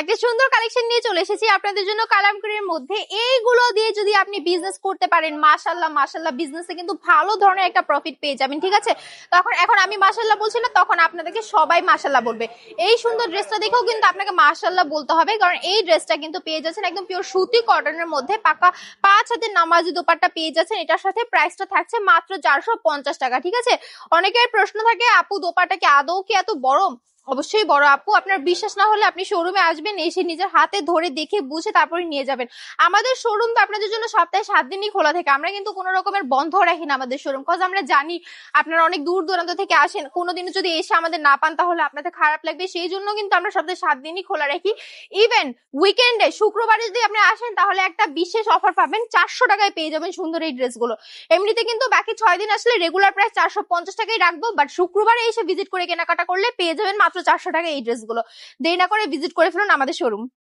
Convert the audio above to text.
একটা সুন্দর কালেকশন নিয়ে চলে এসেছি আপনাদের জন্য কালামকারীর মধ্যে। এইগুলো দিয়ে যদি আপনি বিজনেস করতে পারেন, মাশাআল্লাহ মাশাআল্লাহ, বিজনেসে কিন্তু ভালো ধরনের একটা প্রফিট পেয়ে যাবেন। ঠিক আছে, এখন আমি মাশাআল্লাহ বলছি না, তখন আপনাদেরকে সবাই মাশাআল্লাহ বলবে। এই সুন্দর ড্রেসটা দেখেও কিন্তু আপনাকে মাশাআল্লাহ বলতে হবে, কারণ এই ড্রেসটা কিন্তু পেয়ে যাচ্ছেন একদম পিওর সুতি কটনের মধ্যে, পাকা 5 হাতের নামাজি দোপাট্টা পেয়ে যাচ্ছেন। এটার সাথে প্রাইসটা থাকছে মাত্র 450 টাকা। ঠিক আছে, অনেকের প্রশ্ন থাকে আপু দোপাট্টা কি আদৌ কি এত বড়? অবশ্যই বড় আপু। আপনার বিশ্বাস না হলে আপনি শোরুমে আসবেন, এসে নিজের হাতে ধরে দেখে বুঝে তারপরে নিয়ে যাবেন। আমাদের শোরুম তো আপনাদের জন্য সপ্তাহে 7 দিনই খোলা থাকে। আমরা কিন্তু কোনো রকমের বন্ধ রাখি না আমাদের শোরুম, কজ আমরা জানি আপনারা অনেক দূর দূরান্ত থেকে আসেন। কোনোদিনও যদি এসে আমাদের না পান তাহলে আপনাদের খারাপ লাগবে, সেই জন্য কিন্তু আমরা সপ্তাহে 7 দিনই খোলা রাখি। ইভেন উইকেন্ডে শুক্রবারে যদি আপনি আসেন তাহলে একটা বিশেষ অফার পাবেন, 400 টাকায় পেয়ে যাবেন সুন্দর এই ড্রেসগুলো। এমনিতে কিন্তু বাকি 6 দিন আসলে রেগুলার প্রাইস 450 টাকাই রাখবো, বাট শুক্রবারে এসে ভিজিট করে কেনাকাটা করলে পেয়ে যাবেন মাত্র 400 টাকা এই ড্রেসগুলো। দেরি না করে ভিজিট করে ফেলুন আমাদের শোরুম।